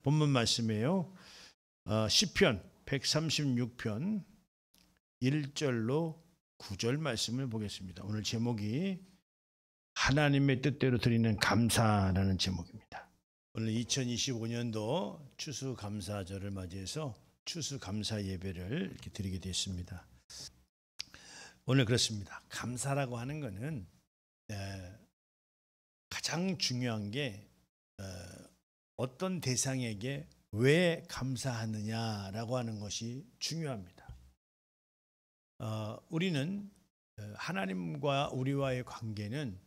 본문 말씀이에요. 시편 136편 1절로 9절 말씀을 보겠습니다. 오늘 제목이 하나님의 뜻대로 드리는 감사라는 제목입니다. 오늘 2025년도 추수감사절을 맞이해서 추수감사 예배를 이렇게 드리게 됐습니다. 오늘 그렇습니다. 감사라고 하는 것은 가장 중요한 게 어떤 대상에게 왜 감사하느냐라고 하는 것이 중요합니다. 우리는 하나님과 우리와의 관계는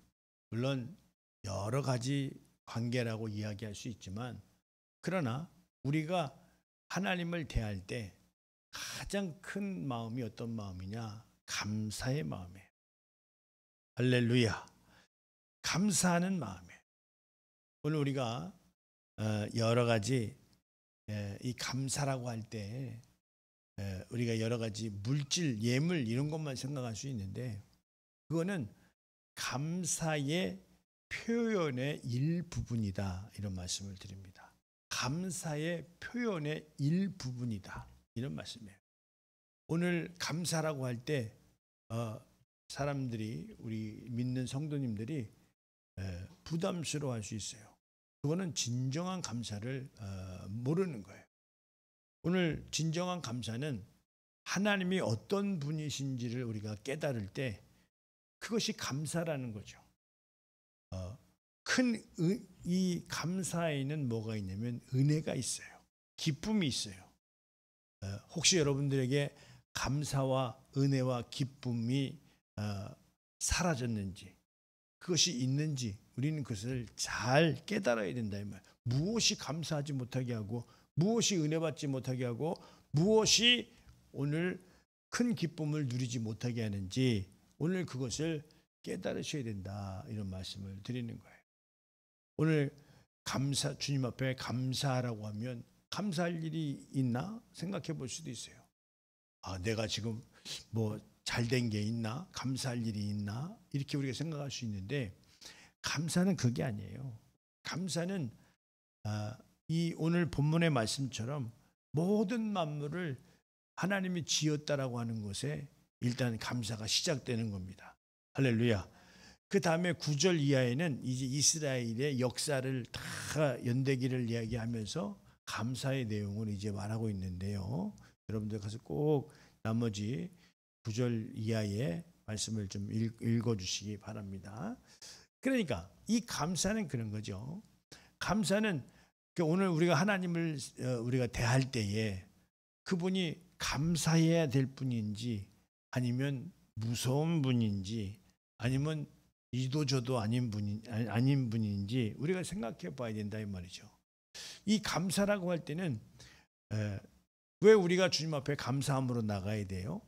물론 여러 가지 관계라고 이야기할 수 있지만, 그러나 우리가 하나님을 대할 때 가장 큰 마음이 어떤 마음이냐? 감사의 마음이에요. 할렐루야. 감사하는 마음이에요. 오늘 우리가 여러 가지 이 감사라고 할 때 우리가 여러 가지 물질, 예물 이런 것만 생각할 수 있는데, 그거는 감사의 표현의 일부분이다, 이런 말씀을 드립니다. 감사의 표현의 일부분이다, 이런 말씀이에요. 오늘 감사라고 할 때 사람들이, 우리 믿는 성도님들이 부담스러워할 수 있어요. 그거는 진정한 감사를 모르는 거예요. 오늘 진정한 감사는 하나님이 어떤 분이신지를 우리가 깨달을 때 그것이 감사라는 거죠. 이 감사에는 뭐가 있냐면 은혜가 있어요. 기쁨이 있어요. 혹시 여러분들에게 감사와 은혜와 기쁨이 사라졌는지, 그것이 있는지 우리는 그것을 잘 깨달아야 된다 이 말. 무엇이 감사하지 못하게 하고, 무엇이 은혜 받지 못하게 하고, 무엇이 오늘 큰 기쁨을 누리지 못하게 하는지 오늘 그것을 깨달으셔야 된다, 이런 말씀을 드리는 거예요. 오늘 감사, 주님 앞에 감사라고 하면 감사할 일이 있나 생각해 볼 수도 있어요. 내가 지금 뭐 잘된 게 있나? 감사할 일이 있나? 이렇게 우리가 생각할 수 있는데, 감사는 그게 아니에요. 감사는 이 오늘 본문의 말씀처럼 모든 만물을 하나님이 지었다라고 하는 것에 일단 감사가 시작되는 겁니다. 할렐루야. 그 다음에 9절 이하에는 이제 이스라엘의 역사를 다 연대기를 이야기하면서 감사의 내용을 이제 말하고 있는데요. 여러분들 가서 꼭 나머지 9절 이하의 말씀을 좀 읽어주시기 바랍니다. 그러니까 이 감사는 그런 거죠. 감사는 오늘 우리가 하나님을 우리가 대할 때에 그분이 감사해야 될 분인지, 아니면 무서운 분인지, 아니면 이도저도 아닌 분인지 우리가 생각해 봐야 된다 이 말이죠. 이 감사라고 할 때는 왜 우리가 주님 앞에 감사함으로 나가야 돼요?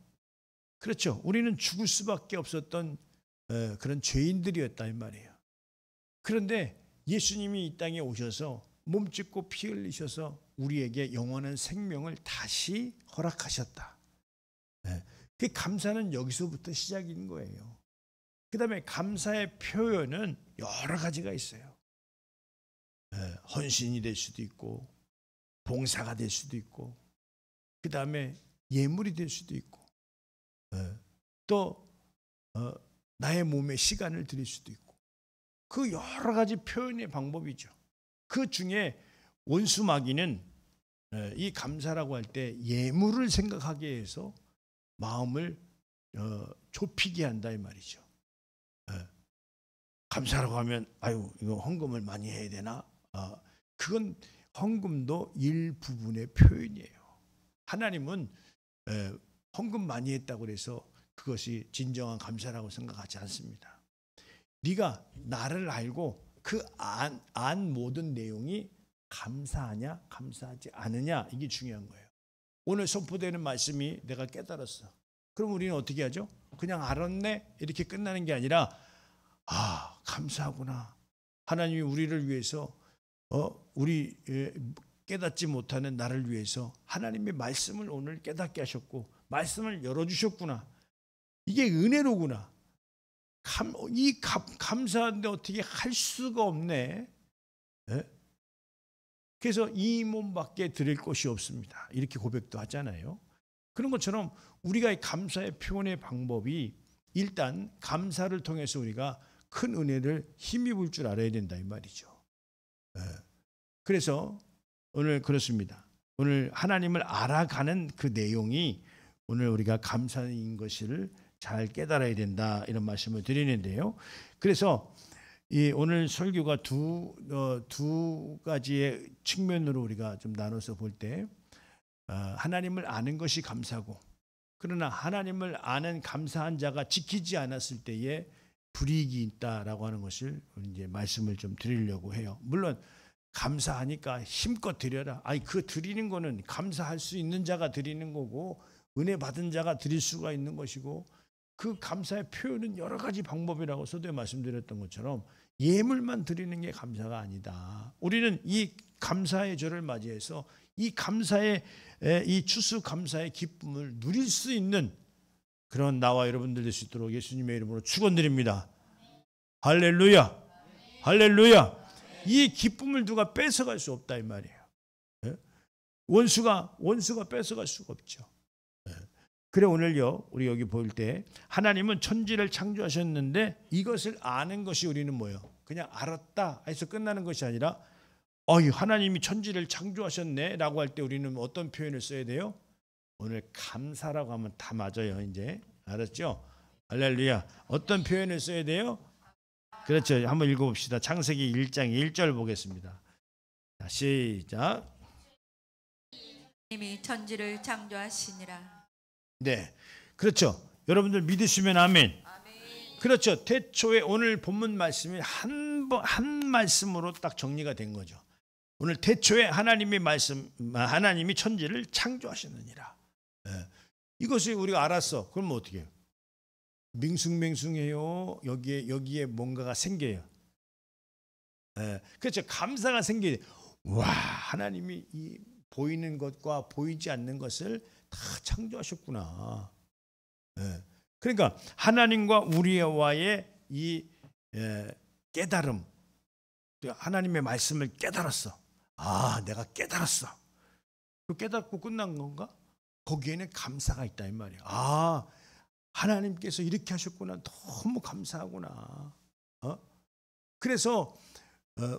그렇죠. 우리는 죽을 수밖에 없었던 그런 죄인들이었다 이 말이에요. 그런데 예수님이 이 땅에 오셔서 몸짓고 피 흘리셔서 우리에게 영원한 생명을 다시 허락하셨다. 그 감사는 여기서부터 시작인 거예요. 그 다음에 감사의 표현은 여러 가지가 있어요. 헌신이 될 수도 있고, 봉사가 될 수도 있고, 그 다음에 예물이 될 수도 있고, 또 나의 몸에 시간을 드릴 수도 있고, 그 여러 가지 표현의 방법이죠. 그 중에 원수 마귀는 이 감사라고 할 때 예물을 생각하게 해서 마음을 좁히게 한다 이 말이죠. 감사라고 하면 이거 헌금을 많이 해야 되나? 그건 헌금도 일부분의 표현이에요. 하나님은 헌금 많이 했다고 해서 그것이 진정한 감사라고 생각하지 않습니다. 네가 나를 알고 그 안 모든 내용이 감사하냐 감사하지 않느냐, 이게 중요한 거예요. 오늘 선포되는 말씀이 내가 깨달았어. 그럼 우리는 어떻게 하죠? 그냥 알았네 이렇게 끝나는 게 아니라 감사하구나. 하나님이 우리를 위해서 우리 깨닫지 못하는 나를 위해서 하나님의 말씀을 오늘 깨닫게 하셨고 말씀을 열어주셨구나. 이게 은혜로구나. 감사한데 어떻게 할 수가 없네. 그래서 이 몸밖에 드릴 것이 없습니다. 이렇게 고백도 하잖아요. 그런 것처럼 우리가 감사의 표현의 방법이 일단 감사를 통해서 우리가 큰 은혜를 힘입을 줄 알아야 된다 이 말이죠. 그래서 오늘 그렇습니다. 오늘 하나님을 알아가는 그 내용이 오늘 우리가 감사인 것을 잘 깨달아야 된다 이런 말씀을 드리는데요. 그래서 이 오늘 설교가 두 가지의 측면으로 우리가 좀 나눠서 볼 때 하나님을 아는 것이 감사고, 그러나 하나님을 아는 감사한 자가 지키지 않았을 때에 불이익이 있다라고 하는 것을 이제 말씀을 좀 드리려고 해요. 물론 감사하니까 힘껏 드려라. 아니 그 드리는 거는 감사할 수 있는 자가 드리는 거고 은혜 받은 자가 드릴 수가 있는 것이고, 그 감사의 표현은 여러 가지 방법이라고 서두에 말씀드렸던 것처럼 예물만 드리는 게 감사가 아니다. 우리는 이 감사의 절을 맞이해서 이 감사의 이 추수감사의 기쁨을 누릴 수 있는 그런 나와 여러분들 될 수 있도록 예수님의 이름으로 축원드립니다. 할렐루야, 할렐루야. 이 기쁨을 누가 뺏어갈 수 없다 이 말이에요. 원수가 뺏어갈 수가 없죠. 그래 오늘요 우리 여기 볼 때 하나님은 천지를 창조하셨는데 이것을 아는 것이 우리는 뭐예요? 그냥 알았다 해서 끝나는 것이 아니라 하나님이 천지를 창조하셨네 라고 할 때 우리는 어떤 표현을 써야 돼요? 오늘 감사라고 하면 다 맞아요. 이제 알았죠? 할렐루야. 어떤 표현을 써야 돼요? 그렇죠. 한번 읽어봅시다. 창세기 1장 1절 보겠습니다. 자, 시작. 하나님이 천지를 창조하시니라. 네, 그렇죠. 여러분들 믿으시면 아멘. 아멘. 그렇죠. 태초에 오늘 본문 말씀이 한 말씀으로 딱 정리가 된 거죠. 오늘 태초에 하나님이 천지를 창조하셨느니라. 이것을 우리가 알았어. 그러면 어떻게 해요? 밍숭맹숭해요. 여기에 뭔가가 생겨요. 그렇죠. 감사가 생겨요. 와, 하나님이 이 보이는 것과 보이지 않는 것을 다 창조하셨구나. 그러니까 하나님과 우리와의 이 깨달음, 하나님의 말씀을 깨달았어. 내가 깨달았어. 그 깨닫고 끝난 건가? 거기에는 감사가 있다 이 말이야. 하나님께서 이렇게 하셨구나. 너무 감사하구나. 그래서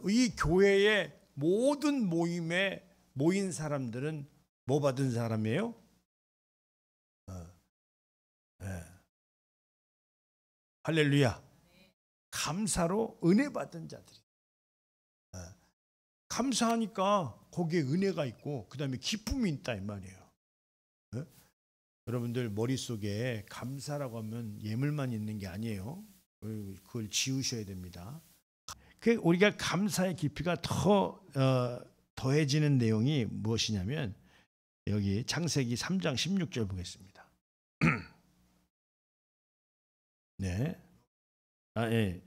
이 교회의 모든 모임에 모인 사람들은 뭐 받은 사람이에요? 할렐루야. 감사로 은혜 받은 자들이. 감사하니까 거기에 은혜가 있고 그 다음에 기쁨이 있다 이 말이에요. 여러분들 머릿속에 감사라고 하면 예물만 있는 게 아니에요. 그걸 지우셔야 됩니다. 우리가 감사의 깊이가 더해지는 내용이 무엇이냐면 여기 창세기 3장 16절 보겠습니다. 네.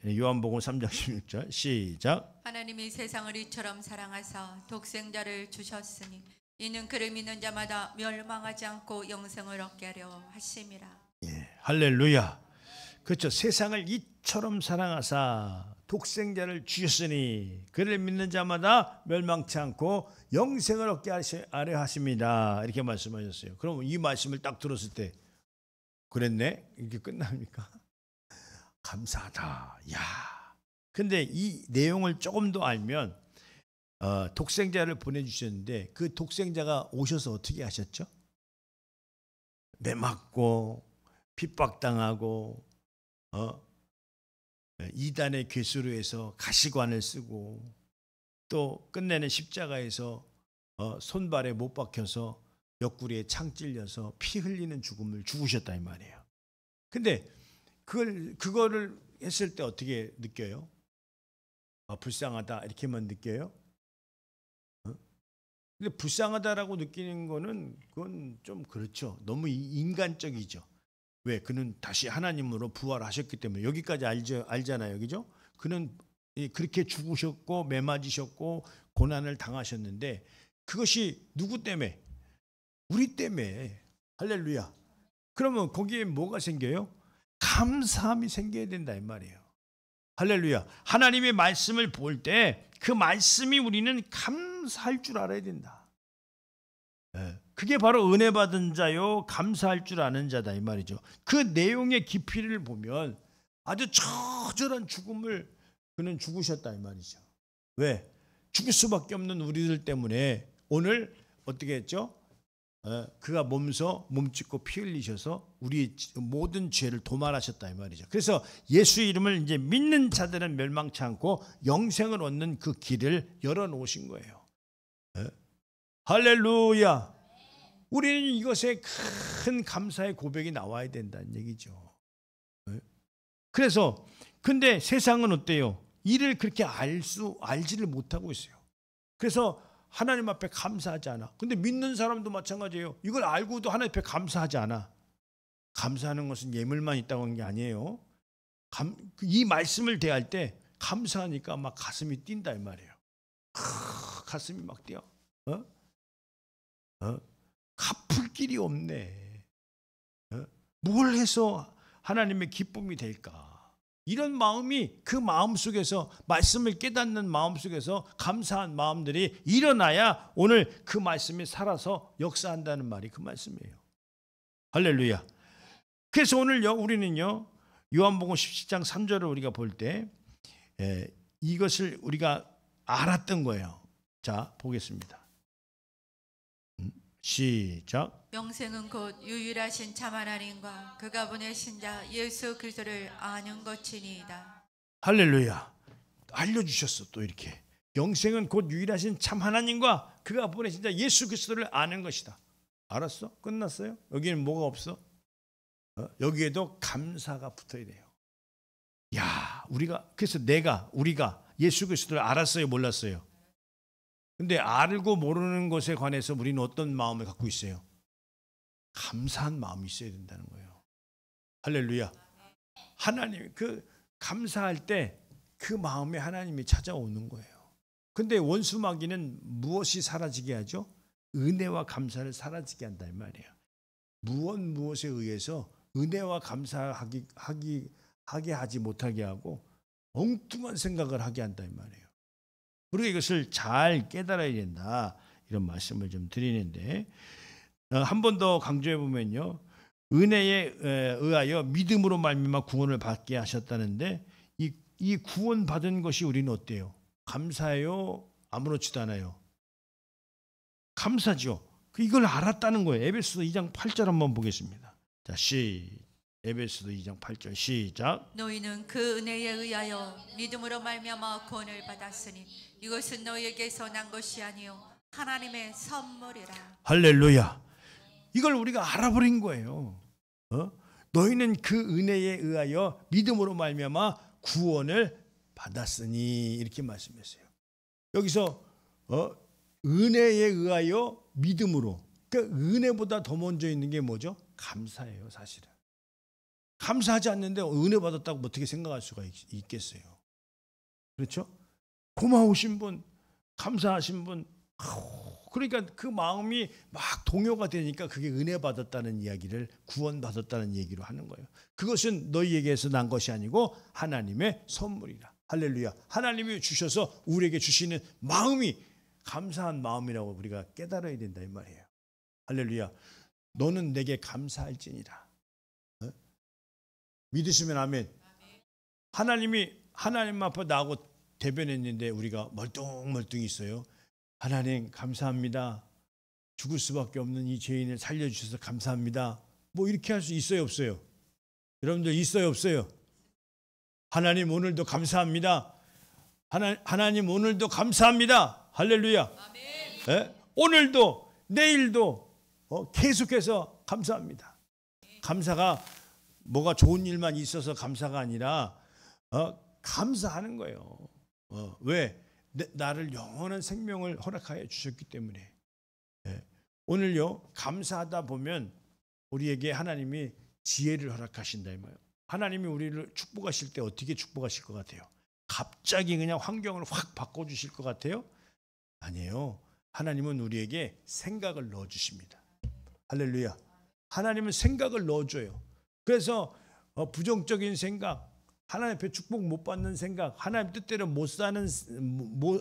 요한복음 3장 16절 시작. 하나님이 세상을 이처럼 사랑하사 독생자를 주셨으니 이는 그를 믿는 자마다 멸망하지 않고 영생을 얻게 하려 하심이라. 할렐루야. 그렇죠. 세상을 이처럼 사랑하사 독생자를 주셨으니 그를 믿는 자마다 멸망치 않고 영생을 얻게 하려 하십니다. 이렇게 말씀하셨어요. 그럼 이 말씀을 딱 들었을 때 그랬네? 이렇게 끝납니까? 감사하다. 근데 이 내용을 조금 더 알면 독생자를 보내주셨는데 그 독생자가 오셔서 어떻게 하셨죠? 매맞고 핍박당하고 이단의 괴수로 해서 가시관을 쓰고 또 끝내는 십자가에서 손발에 못 박혀서 옆구리에 창 찔려서 피 흘리는 죽음을 죽으셨다 이 말이에요. 근데 그거를 했을 때 어떻게 느껴요? 불쌍하다 이렇게만 느껴요? 근데 불쌍하다라고 느끼는 거는 그건 좀 그렇죠. 너무 인간적이죠. 왜? 그는 다시 하나님으로 부활하셨기 때문에 여기까지 알잖아요. 그죠? 그는 그렇게 죽으셨고 매맞으셨고 고난을 당하셨는데 그것이 누구 때문에? 우리 때문에. 할렐루야. 그러면 거기에 뭐가 생겨요? 감사함이 생겨야 된다 이 말이에요. 할렐루야. 하나님의 말씀을 볼 때 그 말씀이 우리는 감사할 줄 알아야 된다. 그게 바로 은혜 받은 자요 감사할 줄 아는 자다 이 말이죠. 그 내용의 깊이를 보면 아주 처절한 죽음을 그는 죽으셨다 이 말이죠. 왜? 죽을 수밖에 없는 우리들 때문에 오늘 어떻게 했죠? 그가 몸짓고 피 흘리셔서 우리 모든 죄를 도말하셨다 이 말이죠. 그래서 예수의 이름을 이제 믿는 자들은 멸망치 않고 영생을 얻는 그 길을 열어놓으신 거예요. 할렐루야. 우리는 이것에 큰 감사의 고백이 나와야 된다는 얘기죠. 그래서 근데 세상은 어때요? 이를 그렇게 알지를 못하고 있어요. 그래서 하나님 앞에 감사하지 않아. 근데 믿는 사람도 마찬가지예요. 이걸 알고도 하나님 앞에 감사하지 않아. 감사하는 것은 예물만 있다고 하는 게 아니에요. 이 말씀을 대할 때 감사하니까 막 가슴이 뛴다 이 말이에요. 가슴이 막 뛰어. 갚을 길이 없네. 뭘 해서 하나님의 기쁨이 될까? 이런 마음이 그 마음 속에서 말씀을 깨닫는 마음 속에서 감사한 마음들이 일어나야 오늘 그 말씀이 살아서 역사한다는 말이 그 말씀이에요. 할렐루야. 그래서 오늘요 우리는요 요한복음 17장 3절을 우리가 볼 때 이것을 우리가 알았던 거예요. 자 보겠습니다. 시작. 영생은 곧 유일하신 참 하나님과 그가 보내신 자 예수 그리스도를 아는 것이니이다. 할렐루야. 알려주셨어. 또 이렇게 영생은 곧 유일하신 참 하나님과 그가 보내신 자 예수 그리스도를 아는 것이다. 알았어? 끝났어요? 여기는 뭐가 없어? 여기에도 감사가 붙어야 돼요. 야, 그래서 우리가 예수 그리스도를 알았어요, 몰랐어요? 근데 알고 모르는 것에 관해서 우리는 어떤 마음을 갖고 있어요? 감사한 마음이 있어야 된다는 거예요. 할렐루야. 하나님 감사할 때 그 마음에 하나님이 찾아오는 거예요. 근데 원수 마귀는 무엇이 사라지게 하죠? 은혜와 감사를 사라지게 한다 이 말이에요. 무엇에 의해서 은혜와 감사하게 하지 못하게 하고 엉뚱한 생각을 하게 한다 이 말이에요. 우리가 이것을 잘 깨달아야 된다 이런 말씀을 좀 드리는데 한 번 더 강조해 보면요. 은혜에 의하여 믿음으로 말미암아 구원을 받게 하셨다는데 이 구원 받은 것이 우리는 어때요? 감사해요? 아무렇지도 않아요? 감사죠. 이걸 알았다는 거예요. 에베소서 2장 8절 한번 보겠습니다. 자, 에베소서 2장 8절 시작. 너희는 그 은혜에 의하여 믿음으로 말미암아 구원을 받았으니 이것은 너희에게서 난 것이 아니요 하나님의 선물이라. 할렐루야. 이걸 우리가 알아버린 거예요. 너희는 그 은혜에 의하여 믿음으로 말미암아 구원을 받았으니 이렇게 말씀했어요. 여기서 은혜에 의하여 믿음으로, 그러니까 은혜보다 더 먼저 있는 게 뭐죠? 감사예요. 사실은 감사하지 않는데 은혜 받았다고 어떻게 생각할 수가 있겠어요? 그렇죠? 고마우신 분, 감사하신 분, 그러니까 그 마음이 막 동요가 되니까 그게 은혜 받았다는 이야기를, 구원 받았다는 얘기로 하는 거예요. 그것은 너희에게서 난 것이 아니고 하나님의 선물이라. 할렐루야. 하나님이 주셔서 우리에게 주시는 마음이 감사한 마음이라고 우리가 깨달아야 된다 이 말이에요. 할렐루야. 너는 내게 감사할지니라. 믿으시면 아멘. 하나님 앞에 나하고 대변했는데 우리가 멀뚱멀뚱 있어요. 하나님 감사합니다. 죽을 수밖에 없는 이 죄인을 살려주셔서 감사합니다. 뭐 이렇게 할 수 있어요 없어요? 여러분들 있어요 없어요? 하나님 오늘도 감사합니다. 하나님 오늘도 감사합니다. 할렐루야. 네? 오늘도 내일도 계속해서 감사합니다. 감사가 뭐가 좋은 일만 있어서 감사가 아니라 감사하는 거예요. 왜? 나를 영원한 생명을 허락하여 주셨기 때문에. 오늘요 감사하다 보면 우리에게 하나님이 지혜를 허락하신다 이 말이에요. 하나님이 우리를 축복하실 때 어떻게 축복하실 것 같아요? 갑자기 그냥 환경을 확 바꿔주실 것 같아요? 아니에요. 하나님은 우리에게 생각을 넣어주십니다. 할렐루야. 하나님은 생각을 넣어줘요. 그래서 부정적인 생각, 하나님 앞에 축복 못 받는 생각, 하나님 뜻대로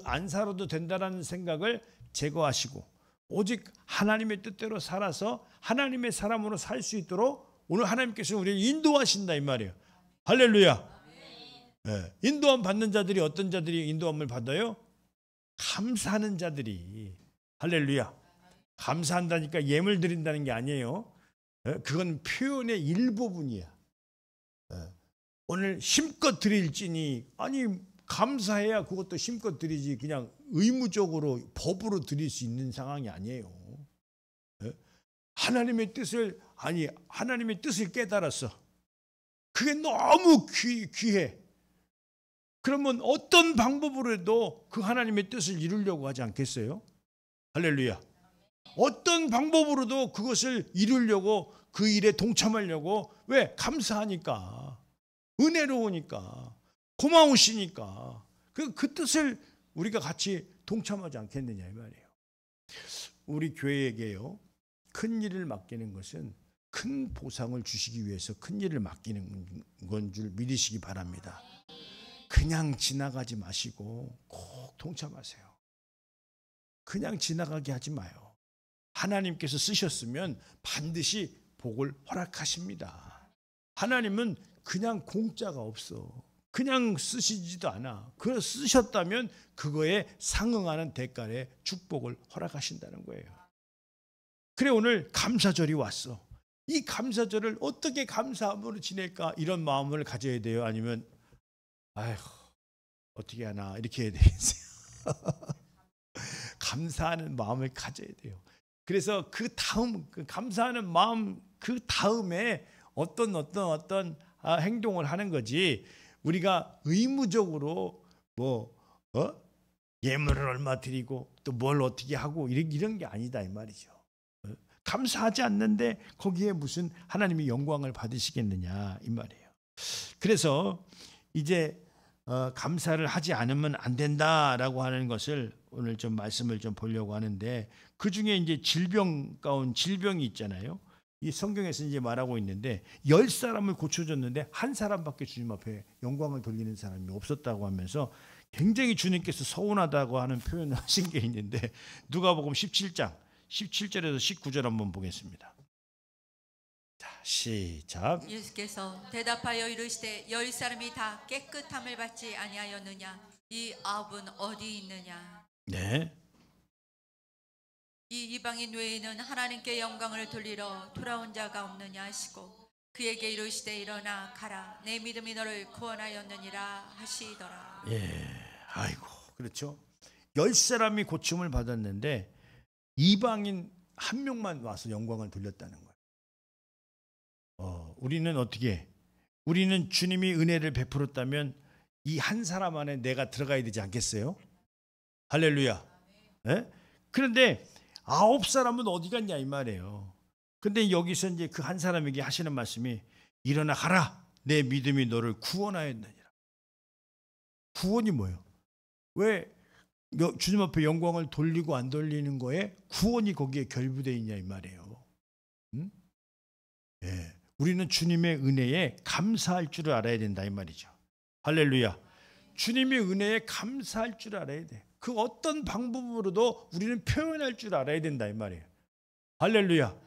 안 살아도 된다라는 생각을 제거하시고 오직 하나님의 뜻대로 살아서 하나님의 사람으로 살 수 있도록 오늘 하나님께서 우리를 인도하신다 이 말이에요. 할렐루야. 네. 인도함 받는 자들이 어떤 자들이 인도함을 받아요? 감사하는 자들이. 할렐루야. 감사한다니까 예물 드린다는 게 아니에요. 그건 표현의 일부분이야. 오늘 힘껏 드릴지니, 아니 감사해야 그것도 힘껏 드리지 그냥 의무적으로 법으로 드릴 수 있는 상황이 아니에요. 하나님의 뜻을 깨달았어. 그게 너무 귀해. 그러면 어떤 방법으로라도 그 하나님의 뜻을 이루려고 하지 않겠어요? 할렐루야. 어떤 방법으로도 그것을 이루려고, 그 일에 동참하려고. 왜? 감사하니까, 은혜로우니까, 고마우시니까 그 뜻을 우리가 같이 동참하지 않겠느냐 이 말이에요. 우리 교회에게요, 큰 일을 맡기는 것은 큰 보상을 주시기 위해서 큰 일을 맡기는 건 줄 믿으시기 바랍니다. 그냥 지나가지 마시고 꼭 동참하세요. 그냥 지나가게 하지 마요. 하나님께서 쓰셨으면 반드시 복을 허락하십니다. 하나님은 그냥 공짜가 없어. 그냥 쓰시지도 않아. 그걸 쓰셨다면 그거에 상응하는 대가의 축복을 허락하신다는 거예요. 그래, 오늘 감사절이 왔어. 이 감사절을 어떻게 감사함으로 지낼까, 이런 마음을 가져야 돼요? 아니면 아휴 어떻게 하나 이렇게 해야 되겠어요? 감사하는 마음을 가져야 돼요. 그래서 그 감사하는 마음 그 다음에 어떤 행동을 하는 거지, 우리가 의무적으로 예물을 얼마 드리고 또 뭘 어떻게 하고 이런 게 아니다 이 말이죠. 감사하지 않는데 거기에 무슨 하나님이 영광을 받으시겠느냐 이 말이에요. 그래서 이제 감사를 하지 않으면 안 된다라고 하는 것을 오늘 좀 말씀을 좀 보려고 하는데, 그 중에 이제 질병이 있잖아요. 이 성경에서 이제 말하고 있는데 10사람을 고쳐줬는데 한 사람밖에 주님 앞에 영광을 돌리는 사람이 없었다고 하면서 굉장히 주님께서 서운하다고 하는 표현을 하신 게 있는데, 누가복음 17장 17절에서 19절 한번 보겠습니다. 자, 시작. 예수께서 대답하여 이르시되 10사람이 다 깨끗함을 받지 아니하였느냐? 이 9은 어디 있느냐? 네. 이 이방인 외에는 하나님께 영광을 돌리러 돌아온 자가 없느냐 하시고 그에게 이르시되 일어나 가라, 내 믿음이 너를 구원하였느니라 하시더라. 예, 아이고, 그렇죠. 10사람이 고침을 받았는데 이방인 한 명만 와서 영광을 돌렸다는 거예요. 우리는 어떻게? 우리는 주님이 은혜를 베풀었다면 이 한 사람 안에 내가 들어가야 되지 않겠어요? 할렐루야. 네? 그런데 9사람은 어디 갔냐 이 말이에요. 근데 여기서 이제 그 한 사람에게 하시는 말씀이 일어나 가라, 내 믿음이 너를 구원하였느니라. 구원이 뭐예요? 왜 주님 앞에 영광을 돌리고 안 돌리는 거에 구원이 거기에 결부되어 있냐 이 말이에요. 응? 예, 우리는 주님의 은혜에 감사할 줄을 알아야 된다 이 말이죠. 할렐루야. 주님의 은혜에 감사할 줄 알아야 돼. 그 어떤 방법으로도 우리는 표현할 줄 알아야 된다 이 말이에요. 할렐루야.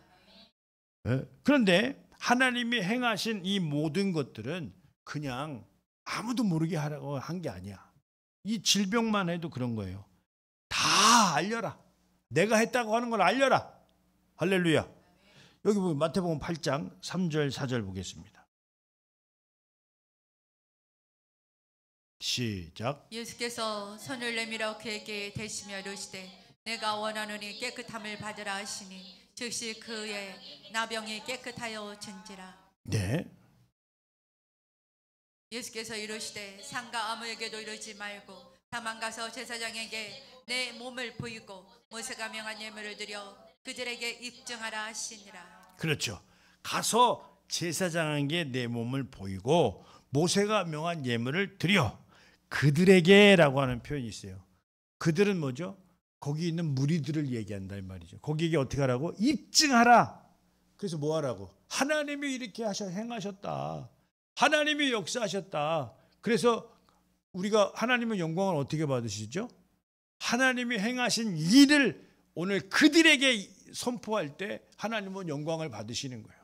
예? 그런데 하나님이 행하신 이 모든 것들은 그냥 아무도 모르게 하라고 한 게 아니야. 이 질병만 해도 그런 거예요. 다 알려라. 내가 했다고 하는 걸 알려라. 할렐루야. 여기 보면 마태복음 8장 3절 4절 보겠습니다. 시작. 예수께서 손을 내밀어 그에게 대시며 이르시되 내가 원하노니 깨끗함을 받으라 하시니 즉시 그의 나병이 깨끗하여 진지라. 네. 예수께서 이르시되 상가 아무에게도 이르지 말고 다만 가서 제사장에게 내 몸을 보이고 모세가 명한 예물을 드려 그들에게 입증하라 하시니라. 그렇죠. 가서 제사장에게 내 몸을 보이고 모세가 명한 예물을 드려 그들에게라고 하는 표현이 있어요. 그들은 뭐죠? 거기 있는 무리들을 얘기한다 이 말이죠. 거기에게 어떻게 하라고? 입증하라. 그래서 뭐 하라고? 하나님이 이렇게 행하셨다. 하나님이 역사하셨다. 그래서 우리가 하나님의 영광을 어떻게 받으시죠? 하나님이 행하신 일을 오늘 그들에게 선포할 때 하나님은 영광을 받으시는 거예요.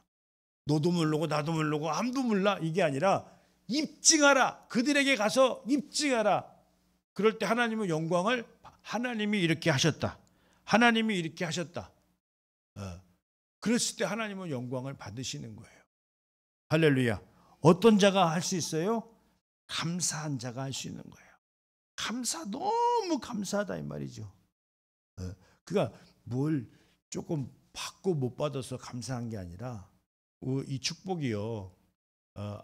너도 모르고 나도 모르고 아무도 몰라 이게 아니라 입증하라. 그들에게 가서 입증하라. 그럴 때 하나님의 영광을 하나님이 이렇게 하셨다. 하나님이 이렇게 하셨다. 그랬을 때 하나님은 영광을 받으시는 거예요. 할렐루야. 어떤 자가 할 수 있어요? 감사한 자가 할 수 있는 거예요. 너무 감사하다 이 말이죠. 그러니까 뭘 조금 받고 못 받아서 감사한 게 아니라 이 축복이요.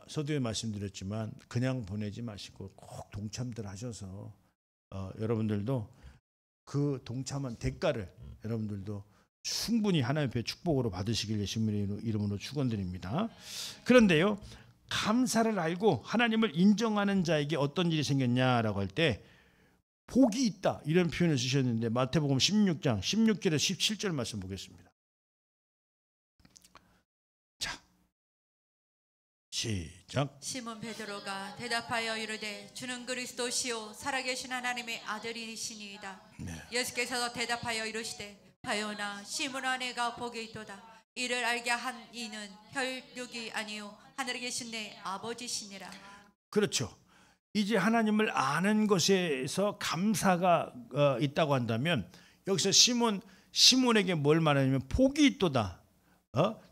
서두에 말씀드렸지만 그냥 보내지 마시고 꼭 동참들 하셔서 여러분들도 그 동참한 대가를 여러분들도 충분히 하나님 앞에 축복으로 받으시길 예수님의 이름으로 축원드립니다. 그런데요, 감사를 알고 하나님을 인정하는 자에게 어떤 일이 생겼냐라고 할 때 복이 있다 이런 표현을 쓰셨는데 마태복음 16장 16절에서 17절 말씀 보겠습니다. 자, 시작. 시몬 베드로가 대답하여 이르되 주는 그리스도시요 살아계신 하나님의 아들이시니이다. 네. 예수께서 대답하여 이르시되 바요나 시몬아 내가 복이 있도다. 이를 알게 한 이는 혈육이 아니요 하늘에 계신 내 아버지시니라. 그렇죠. 이제 하나님을 아는 것에서 감사가 있다고 한다면 여기서 시몬에게 뭘 말하냐면 복이 있도다.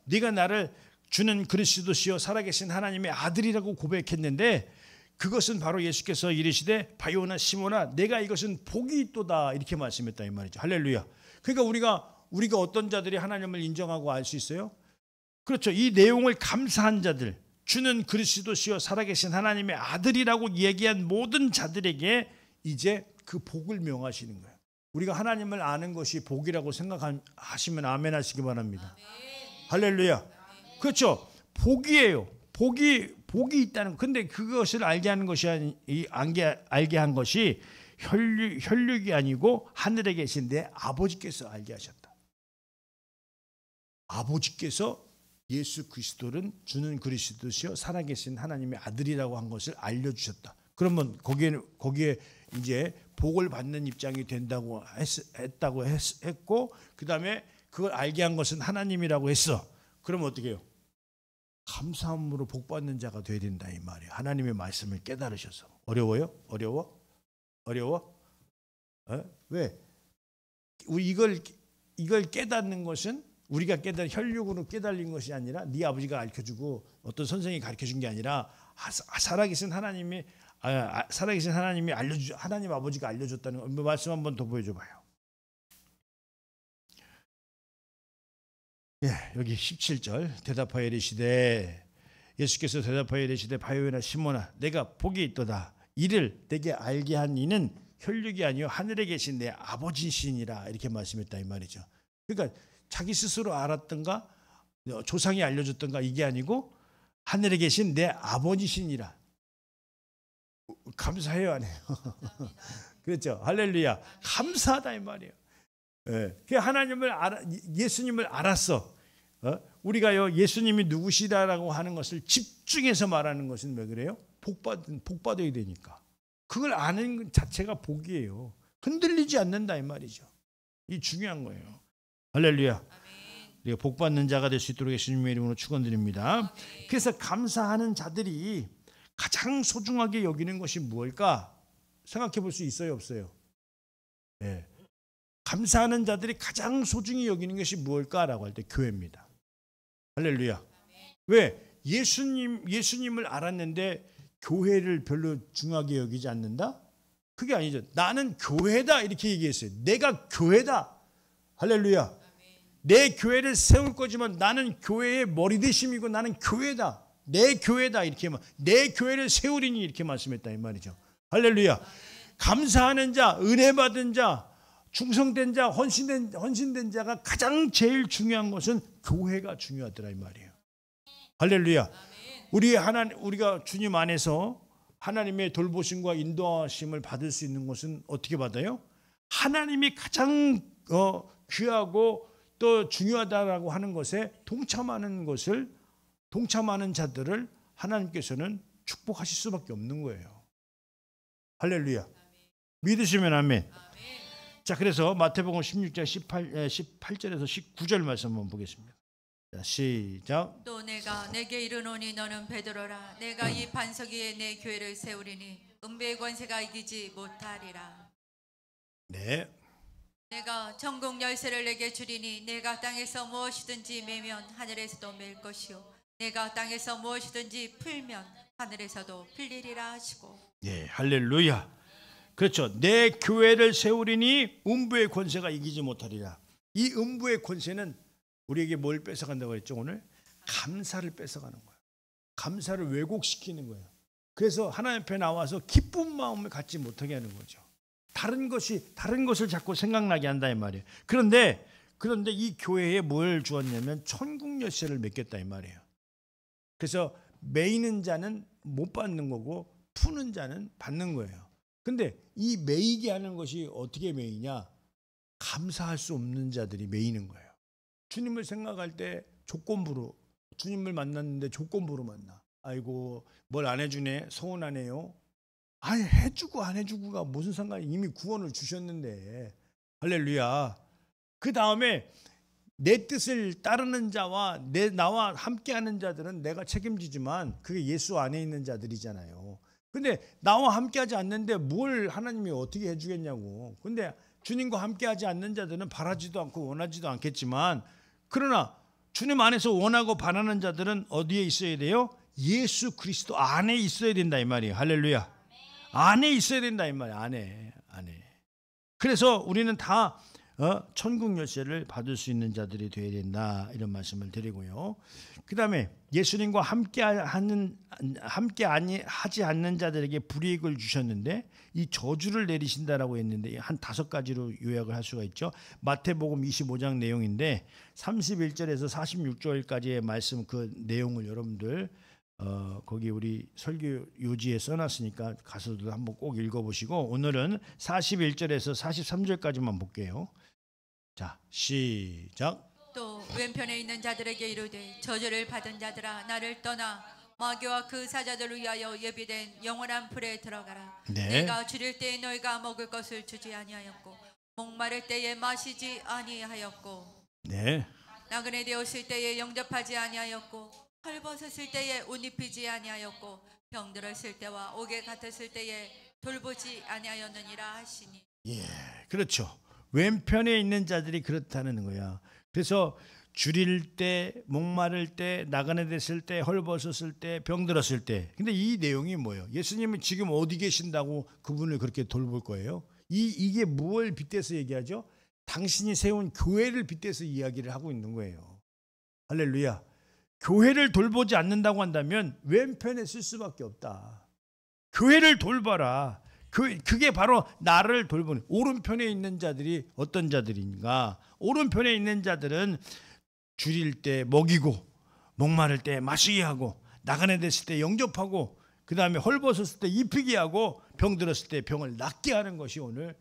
네가 나를 주는 그리스도시요 살아계신 하나님의 아들이라고 고백했는데 그것은 바로 예수께서 이르시되 바요나 시몬아 내가 이것은 복이 있도다 이렇게 말씀했다 이 말이죠. 할렐루야. 그러니까 우리가 어떤 자들이 하나님을 인정하고 알 수 있어요? 그렇죠. 이 내용을 감사한 자들, 주는 그리스도시요 살아계신 하나님의 아들이라고 얘기한 모든 자들에게 이제 그 복을 명하시는 거예요. 우리가 하나님을 아는 것이 복이라고 생각하시면 아멘 하시기 바랍니다. 할렐루야. 그렇죠. 복이에요. 복이 있다는. 근데 그것을 알게 하는 것이 알게 한 것이 혈육이 아니고 하늘에 계신 내 아버지께서 알게 하셨다. 아버지께서 예수 그리스도는 주는 그리스도시요 살아계신 하나님의 아들이라고 한 것을 알려주셨다. 그러면 거기에 이제 복을 받는 입장이 된다고 했고 그 다음에 그걸 알게 한 것은 하나님이라고 했어. 그러면 어떻게 해요? 감사함으로 복 받는 자가 되어야 된다 이 말이에요. 하나님의 말씀을 깨달으셔서. 어려워요? 어려워? 왜? 우리 이걸 깨닫는 것은 우리가 혈육으로 깨달은 것이 아니라 네 아버지가 가르쳐주고 어떤 선생이 가르쳐준 게 아니라 살아계신 하나님이 하나님 아버지가 알려줬다는 거. 말씀 한번 더 보여줘봐요. 예, 여기 17절 대답하여 이르시되 예수께서 대답하여 이르시되 바요나 시몬아 내가 복이 있도다. 이를 내게 알게 한 이는 혈육이 아니요 하늘에 계신 내 아버지시니라 이렇게 말씀했다 이 말이죠. 그러니까 자기 스스로 알았던가 조상이 알려줬던가 이게 아니고 하늘에 계신 내 아버지시니라. 감사해요 안 해요? 그렇죠. 할렐루야. 감사하다 이 말이에요. 그 하나님을 예수님을 알았어. 우리가요 예수님이 누구시다라고 하는 것을 집중해서 말하는 것은 왜 그래요? 복 받아야 되니까. 그걸 아는 것 자체가 복이에요. 흔들리지 않는다 이 말이죠. 이 중요한 거예요. 할렐루야. 우리가 복 받는 자가 될 수 있도록 예수님의 이름으로 축원드립니다. 그래서 감사하는 자들이 가장 소중하게 여기는 것이 무엇일까? 생각해 볼 수 있어요, 없어요? 네. 감사하는 자들이 가장 소중히 여기는 것이 무엇일까라고 할 때 교회입니다. 할렐루야. 왜? 예수님을 알았는데 교회를 별로 중요하게 여기지 않는다? 그게 아니죠. 나는 교회다 이렇게 얘기했어요. 내가 교회다. 할렐루야. 내 교회를 세울 거지만 나는 교회의 머리 대심이고 나는 교회다. 내 교회다 이렇게 내 교회를 세우리니 이렇게 말씀했다 이 말이죠. 할렐루야. 감사하는 자, 은혜 받은 자, 충성된 자, 헌신된 자가 가장 제일 중요한 것은 교회가 중요하더라 이 말이에요. 할렐루야. 우리가 주님 안에서 하나님의 돌보심과 인도하심을 받을 수 있는 것은 어떻게 받아요? 하나님이 가장 귀하고 또 중요하다라고 하는 것에 동참하는 자들을 하나님께서는 축복하실 수밖에 없는 거예요. 할렐루야. 믿으시면 아멘. 자, 그래서 마태복음 16장 18절에서 19절 말씀 한번 보겠습니다. 자, 시작. 또 내가 내게 이르노니 너는 베드로라. 내가 이 반석 위에 내 교회를 세우리니 음부의 권세가 이기지 못하리라. 네. 내가 천국 열쇠를 내게 주리니 내가 땅에서 무엇이든지 매면 하늘에서도 맬 것이요 내가 땅에서 무엇이든지 풀면 하늘에서도 풀리리라 하시고. 네, 할렐루야. 그렇죠. 내 교회를 세우리니 음부의 권세가 이기지 못하리라. 이 음부의 권세는 우리에게 뭘 뺏어간다고 했죠? 오늘 감사를 뺏어가는 거예요. 감사를 왜곡시키는 거예요. 그래서 하나님 앞에 나와서 기쁜 마음을 갖지 못하게 하는 거죠. 다른 것을 자꾸 생각나게 한다 이 말이에요. 그런데 이 교회에 뭘 주었냐면 천국 열쇠를 맡겼다 이 말이에요. 그래서 매이는 자는 못 받는 거고 푸는 자는 받는 거예요. 근데 이 매이게 하는 것이 어떻게 매이냐? 감사할 수 없는 자들이 매이는 거예요. 주님을 생각할 때 조건부로, 주님을 만났는데 조건부로 만나. 아이고 뭘 안 해주네, 서운하네요. 아니 해주고 안 해주고가 무슨 상관이, 이미 구원을 주셨는데. 할렐루야. 그 다음에 내 뜻을 따르는 자와 나와 함께하는 자들은 내가 책임지지만 그게 예수 안에 있는 자들이잖아요. 근데 나와 함께하지 않는데 뭘 하나님이 어떻게 해주겠냐고. 근데 주님과 함께하지 않는 자들은 바라지도 않고 원하지도 않겠지만, 그러나 주님 안에서 원하고 바라는 자들은 어디에 있어야 돼요? 예수 그리스도 안에 있어야 된다 이 말이에요. 할렐루야. 안에 있어야 된다 이 말이에요. 안에. 그래서 우리는 다 천국 열쇠를 받을 수 있는 자들이 되어야 된다, 이런 말씀을 드리고요. 그 다음에 예수님과 함께 하지 않는 자들에게 불이익을 주셨는데 이 저주를 내리신다라고 했는데 한 5가지로 요약을 할 수가 있죠. 마태복음 25장 내용인데 31절에서 46절까지의 말씀, 그 내용을 여러분들 거기 우리 설교 요지에 써놨으니까 가서도 한번 꼭 읽어보시고, 오늘은 41절에서 43절까지만 볼게요. 자, 시작. 또 왼편에 있는 자들에게 이르되 저주를 받은 자들아 나를 떠나 마귀와 그 사자들을 위하여 예비된 영원한 불에 들어가라. 네. 내가 줄일 때에 너희가 먹을 것을 주지 아니하였고 목마를 때에 마시지 아니하였고 네. 나그네 되었을 때에 영접하지 아니하였고 헐벗었을 때에 옷 입히지 아니하였고 병들었을 때와 옥에 갇혔을 때에 돌보지 아니하였느니라 하시니. 예, 그렇죠. 왼편에 있는 자들이 그렇다는 거야. 그래서 줄일 때, 목마를 때, 나그네 됐을 때, 헐벗었을 때, 병들었을 때. 근데 이 내용이 뭐예요? 예수님은 지금 어디 계신다고 그분을 그렇게 돌볼 거예요? 이게 무엇을 빗대서 얘기하죠? 당신이 세운 교회를 빗대서 이야기를 하고 있는 거예요. 할렐루야. 교회를 돌보지 않는다고 한다면 왼편에 쓸 수밖에 없다. 교회를 돌봐라. 그게 바로 나를 돌보는. 오른편에 있는 자들이 어떤 자들인가? 오른편에 있는 자들은 줄일 때 먹이고, 목마를 때 마시게 하고, 나그네 됐을 때 영접하고, 그 다음에 헐벗었을 때 입히게 하고, 병들었을 때 병을 낫게 하는 것이 오늘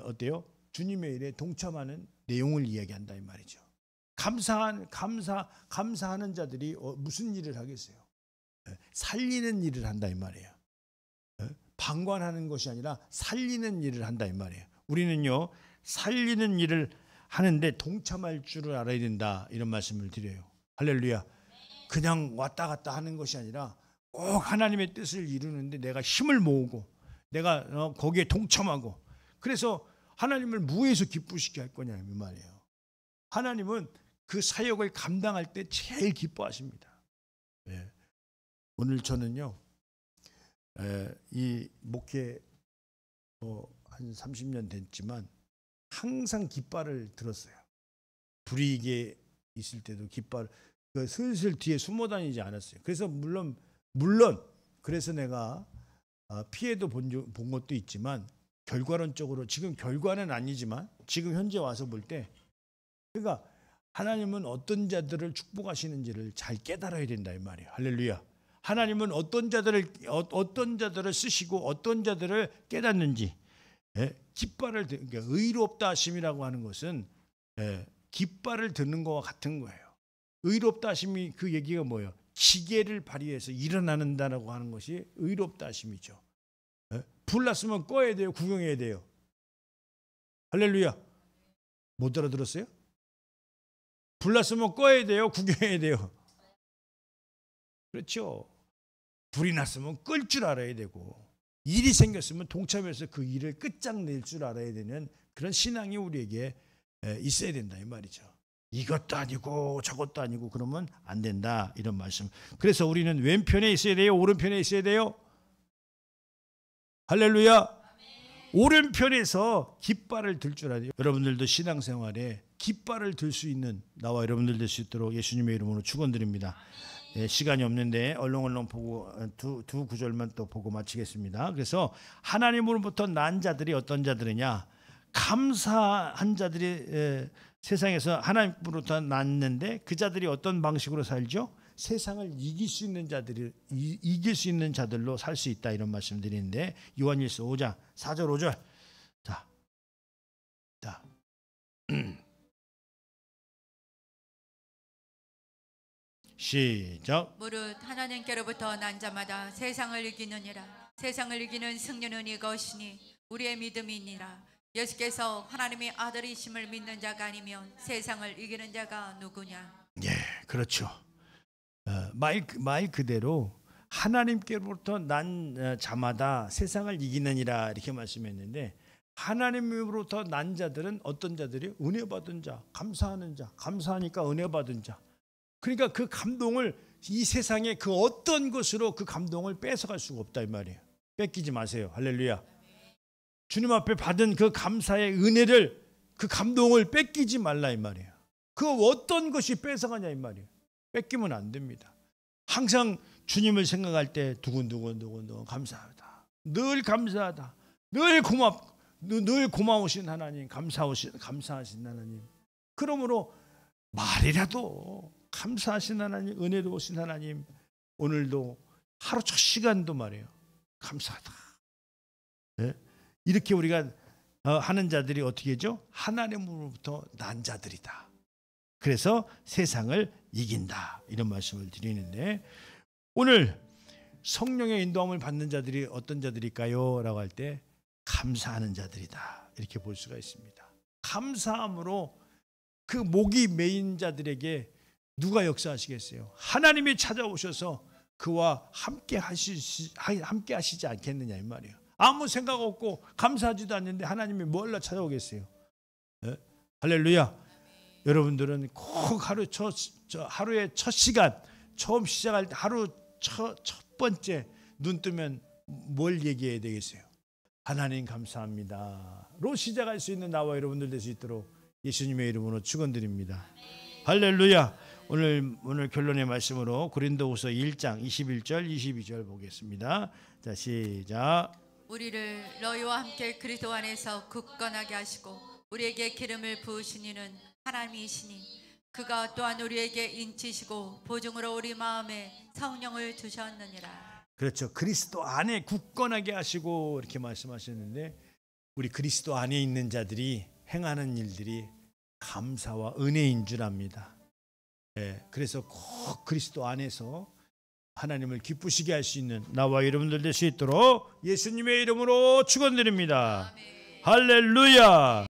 어때요? 주님의 일에 동참하는 내용을 이야기한다 이 말이죠. 감사하는 자들이 무슨 일을 하겠어요? 살리는 일을 한다 이 말이에요. 방관하는 것이 아니라 살리는 일을 한다 이 말이에요. 우리는요 살리는 일을 하는데 동참할 줄을 알아야 된다, 이런 말씀을 드려요. 할렐루야. 그냥 왔다 갔다 하는 것이 아니라 꼭 하나님의 뜻을 이루는데 내가 힘을 모으고 내가 거기에 동참하고, 그래서 하나님을 무에서 기쁘시게 할 거냐 이 말이에요. 하나님은 그 사역을 감당할 때 제일 기뻐하십니다. 네. 오늘 저는요 이 목회 한 30년 됐지만 항상 깃발을 들었어요. 불이익에 있을 때도 깃발, 슬슬 뒤에 숨어 다니지 않았어요. 그래서 물론 그래서 내가 피해도 본 것도 있지만 결과론적으로 지금 결과는 아니지만 지금 현재 와서 볼 때, 그러니까 하나님은 어떤 자들을 축복하시는지를 잘 깨달아야 된다 이 말이에요. 할렐루야. 하나님은 어떤 자들을 쓰시고 어떤 자들을 깨닫는지. 깃발을, 그러니까 의롭다 하심이라고 하는 것은 깃발을 드는 것과 같은 거예요. 의롭다 하심이 그 얘기가 뭐예요? 기계를 발휘해서 일어나는다라고 하는 것이 의롭다 하심이죠. 불 났으면 꺼야 돼요? 구경해야 돼요? 할렐루야. 못 알아들었어요? 불 났으면 꺼야 돼요? 구경해야 돼요? 그렇죠. 불이 났으면 끌 줄 알아야 되고, 일이 생겼으면 동참해서 그 일을 끝장낼 줄 알아야 되는 그런 신앙이 우리에게 있어야 된다 이 말이죠. 이것도 아니고 저것도 아니고 그러면 안 된다 이런 말씀. 그래서 우리는 왼편에 있어야 돼요? 오른편에 있어야 돼요? 할렐루야. 오른편에서 깃발을 들 줄 알아야 돼요. 여러분들도 신앙생활에 깃발을 들 수 있는 나와 여러분들 될 수 있도록 예수님의 이름으로 축원드립니다. 시간이 없는데 얼렁얼렁 보고 두 구절만 또 보고 마치겠습니다. 그래서 하나님으로부터 난 자들이 어떤 자들이냐? 감사한 자들이 세상에서 하나님으로부터 났는데 그 자들이 어떤 방식으로 살죠? 세상을 이길 수 있는 자들이 이길 수 있는 자들로 살 수 있다 이런 말씀드리는데 요한일서 5장 4절 5절 자 시작. 무릇 하나님께로부터 난 자마다 세상을 이기느니라. 세상을 이기는 승리는 이것이니 우리의 믿음이니라. 예수께서 하나님의 아들이심을 믿는 자가 아니면 세상을 이기는 자가 누구냐? 예, 그렇죠. 말 그대로 하나님께로부터 난 자마다 세상을 이기느니라 이렇게 말씀했는데, 하나님으로부터 난 자들은 어떤 자들이? 은혜 받은 자, 감사하는 자, 감사하니까 은혜 받은 자. 그러니까 그 감동을 이 세상의 그 어떤 것으로 그 감동을 뺏어갈 수가 없다 이 말이에요. 뺏기지 마세요. 할렐루야. 주님 앞에 받은 그 감사의 은혜를, 그 감동을 뺏기지 말라 이 말이에요. 그 어떤 것이 뺏어가냐 이 말이에요. 뺏기면 안 됩니다. 항상 주님을 생각할 때 두근두근 감사하다. 늘 감사하다. 늘 고마우신 하나님, 감사하신 하나님. 그러므로 말이라도 감사하신 하나님, 은혜로우신 하나님, 오늘도 하루 첫 시간도 말이에요. 감사하다. 네? 이렇게 우리가 하는 자들이 어떻게 하죠? 하나님으로부터 난 자들이다. 그래서 세상을 이긴다. 이런 말씀을 드리는데, 오늘 성령의 인도함을 받는 자들이 어떤 자들일까요? 라고 할 때 감사하는 자들이다. 이렇게 볼 수가 있습니다. 감사함으로 그 목이 메인 자들에게 누가 역사하시겠어요? 하나님이 찾아오셔서 그와 함께 하시지 않겠느냐 이 말이에요. 아무 생각 없고 감사하지도 않는데 하나님이 뭘로 찾아오겠어요? 네? 할렐루야. 여러분들은 꼭 하루의 첫 시간, 처음 시작할 때 하루 첫 번째 눈 뜨면 뭘 얘기해야 되겠어요? 하나님 감사합니다로 시작할 수 있는 나와 여러분들 될 수 있도록 예수님의 이름으로 축원드립니다. 할렐루야. 오늘 결론의 말씀으로 고린도후서 1장 21절 22절 보겠습니다. 자, 시작. 우리를 너희와 함께 그리스도 안에서 굳건하게 하시고 우리에게 기름을 부으신 이는 하나님이시니 그가 또한 우리에게 인치시고 보증으로 우리 마음에 성령을 주셨느니라. 그렇죠. 그리스도 안에 굳건하게 하시고 이렇게 말씀하셨는데, 우리 그리스도 안에 있는 자들이 행하는 일들이 감사와 은혜인 줄 압니다. 그래서 꼭 그리스도 안에서 하나님을 기쁘시게 할 수 있는 나와 여러분들 될 수 있도록 예수님의 이름으로 축원드립니다. 할렐루야.